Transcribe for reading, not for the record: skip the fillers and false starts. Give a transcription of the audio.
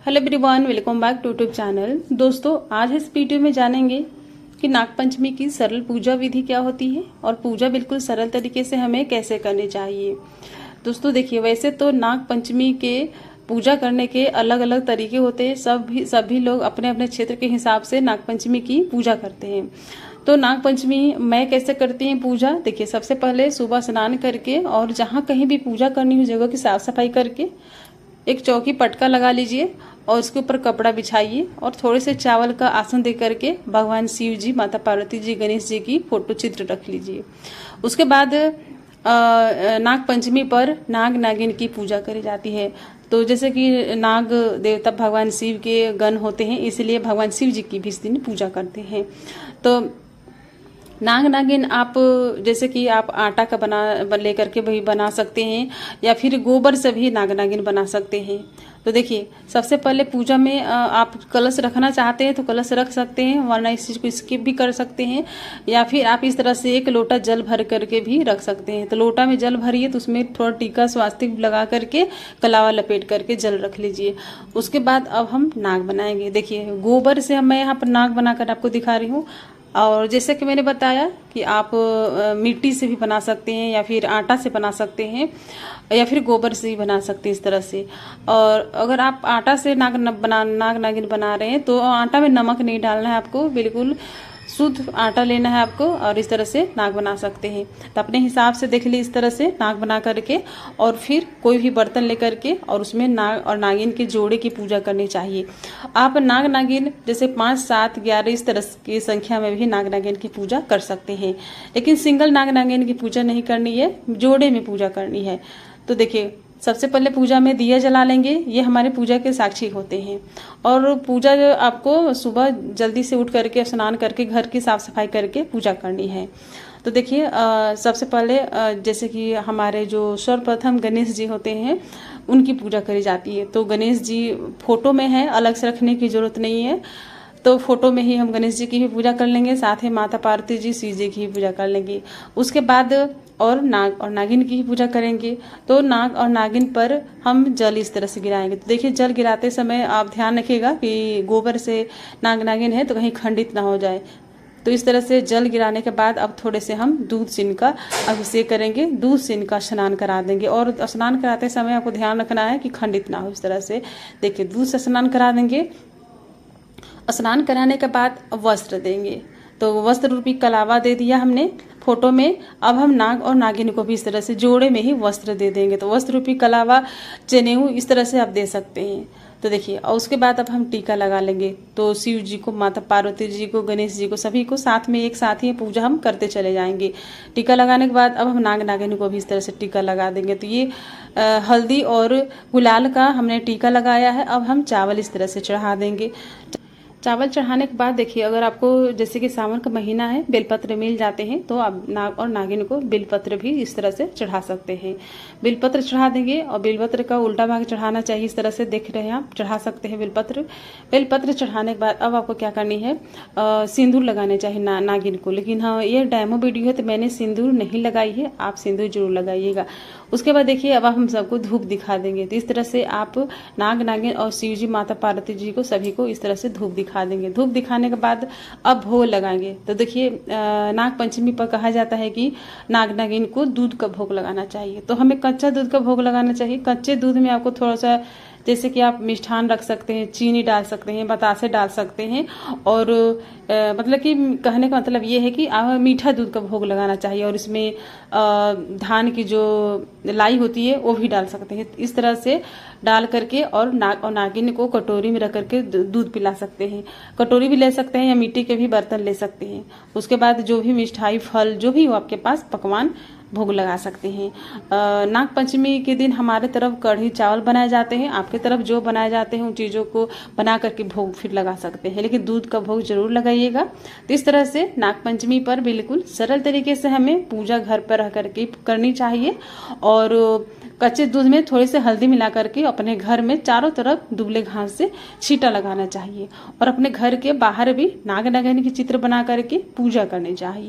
Hello everyone, welcome back to YouTube channel. दोस्तों, आज इस वीडियो में जानेंगे कि नागपंचमी की सरल पूजा विधि क्या होती है और पूजा बिल्कुल सरल तरीके से हमें कैसे करनी चाहिए। दोस्तों देखिए, वैसे तो नागपंचमी के पूजा करने के अलग अलग तरीके होते हैं। सभी लोग अपने अपने क्षेत्र के हिसाब से नागपंचमी की पूजा करते हैं। तो नागपंचमी मैं कैसे करती हूँ पूजा, देखिए सबसे पहले सुबह स्नान करके और जहाँ कहीं भी पूजा करनी हो जगह की साफ सफाई करके एक चौकी पटका लगा लीजिए और उसके ऊपर कपड़ा बिछाइए और थोड़े से चावल का आसन दे करके भगवान शिव जी, माता पार्वती जी, गणेश जी की फोटो चित्र रख लीजिए। उसके बाद नाग पंचमी पर नाग नागिन की पूजा करी जाती है। तो जैसे कि नाग देवता भगवान शिव के गण होते हैं, इसलिए भगवान शिव जी की भी इस दिन पूजा करते हैं। तो नाग नागिन आप जैसे कि आप आटा का बना लेकर के भी बना सकते हैं या फिर गोबर से भी नाग नागिन बना सकते हैं। तो देखिए, सबसे पहले पूजा में आप कलश रखना चाहते हैं तो कलश रख सकते हैं, वरना इस चीज़ को स्किप भी कर सकते हैं। या फिर आप इस तरह से एक लोटा जल भर करके भी रख सकते हैं। तो लोटा में जल भरिए तो उसमें थोड़ा टीका स्वास्तिक लगा करके कलावा लपेट करके जल रख लीजिए। उसके बाद अब हम नाग बनाएंगे। देखिए, गोबर से मैं यहाँ पर नाग बनाकर आपको दिखा रही हूँ। और जैसे कि मैंने बताया कि आप मिट्टी से भी बना सकते हैं या फिर आटा से बना सकते हैं या फिर गोबर से भी बना सकते हैं इस तरह से। और अगर आप आटा से नाग नागिन बना रहे हैं तो आटा में नमक नहीं डालना है आपको, बिल्कुल शुद्ध आटा लेना है आपको और इस तरह से नाग बना सकते हैं। तो अपने हिसाब से देख लीजिए, इस तरह से नाग बना करके और फिर कोई भी बर्तन लेकर के और उसमें नाग और नागिन के जोड़े की पूजा करनी चाहिए। आप नाग नागिन जैसे 5, 7, 11 इस तरह की संख्या में भी नाग नागिन की पूजा कर सकते हैं, लेकिन सिंगल नाग नागिन की पूजा नहीं करनी है, जोड़े में पूजा करनी है। तो देखिए, सबसे पहले पूजा में दिया जला लेंगे, ये हमारे पूजा के साक्षी होते हैं। और पूजा जो आपको सुबह जल्दी से उठ करके स्नान करके घर की साफ सफाई करके पूजा करनी है। तो देखिए, सबसे पहले जैसे कि हमारे जो सर्वप्रथम गणेश जी होते हैं उनकी पूजा करी जाती है। तो गणेश जी फोटो में है, अलग से रखने की जरूरत नहीं है। तो फोटो में ही हम गणेश जी की भी पूजा कर लेंगे, साथ ही माता पार्वती जी, शिव जी की भी पूजा कर लेंगे। उसके बाद और नाग और नागिन की ही पूजा करेंगे। तो नाग और नागिन पर हम जल इस तरह से गिराएंगे। तो देखिए, जल गिराते समय आप ध्यान रखिएगा कि गोबर से नाग नागिन है तो कहीं खंडित ना हो जाए। तो इस तरह से जल गिराने के बाद अब थोड़े से हम दूध से इनका अभिषेक करेंगे, दूध से इनका स्नान करा देंगे। और स्नान कराते समय आपको ध्यान रखना है कि खंडित ना हो। इस तरह से देखिए, दूध से स्नान करा देंगे। स्नान कराने के बाद वस्त्र देंगे। तो वस्त्र रूपी कलावा दे दिया हमने फोटो में। अब हम नाग और नागिन को भी इस तरह से जोड़े में ही वस्त्र दे देंगे। तो वस्त्र रूपी कलावा, जनेऊ इस तरह से आप दे सकते हैं। तो देखिए, और उसके बाद अब हम टीका लगा लेंगे। तो शिव जी को, माता पार्वती जी को, गणेश जी को, सभी को साथ में एक साथ ही पूजा हम करते चले जाएंगे। टीका लगाने के बाद अब हम नाग नागिन को भी इस तरह से टीका लगा देंगे। तो ये हल्दी और गुलाल का हमने टीका लगाया है। अब हम चावल इस तरह से चढ़ा देंगे। चावल चढ़ाने के बाद देखिए, अगर आपको जैसे कि सावन का महीना है, बेलपत्र मिल जाते हैं तो आप नाग और नागिन को बेलपत्र भी इस तरह से चढ़ा सकते हैं। बेलपत्र चढ़ा देंगे और बेलपत्र का उल्टा भाग चढ़ाना चाहिए। इस तरह से देख रहे हैं आप, चढ़ा सकते हैं बेलपत्र। बेलपत्र चढ़ाने के बाद अब आपको क्या करनी है, सिंदूर लगाने चाहिए नागिन को। लेकिन हाँ, ये डेमो वीडियो है तो मैंने सिंदूर नहीं लगाई है, आप सिंदूर जरूर लगाइएगा। उसके बाद देखिए, अब हम सबको धूप दिखा देंगे। तो इस तरह से आप नाग नागिन और शिव जी, माता पार्वती जी को, सभी को इस तरह से धूप दिखा देंगे। धूप दिखाने के बाद अब भोग लगाएंगे। तो देखिए, नाग पंचमी पर कहा जाता है कि नाग नागिन को दूध का भोग लगाना चाहिए। तो हमें कच्चा दूध का भोग लगाना चाहिए। कच्चे दूध में आपको थोड़ा सा, जैसे कि आप मिष्ठान रख सकते हैं, चीनी डाल सकते हैं, बतासे डाल सकते हैं। और मतलब कि कहने का मतलब ये है कि मीठा दूध का भोग लगाना चाहिए। और इसमें धान की जो लाई होती है वो भी डाल सकते हैं। इस तरह से डाल करके और नाग और नागिन को कटोरी में रख करके दूध पिला सकते हैं। कटोरी भी ले सकते हैं या मिट्टी के भी बर्तन ले सकते हैं। उसके बाद जो भी मिठाई, फल, जो भी हो आपके पास पकवान, भोग लगा सकते हैं। नाग पंचमी के दिन हमारे तरफ कढ़ी चावल बनाए जाते हैं। आपके तरफ जो बनाए जाते हैं उन चीज़ों को बना करके भोग फिर लगा सकते हैं, लेकिन दूध का भोग जरूर लगाइएगा। तो इस तरह से नाग पंचमी पर बिल्कुल सरल तरीके से हमें पूजा घर पर रह करके करनी चाहिए। और कच्चे दूध में थोड़ी सी हल्दी मिला करके अपने घर में चारों तरफ दुबले घास से छींटा लगाना चाहिए। और अपने घर के बाहर भी नाग नागिन की चित्र बना करके पूजा करनी चाहिए।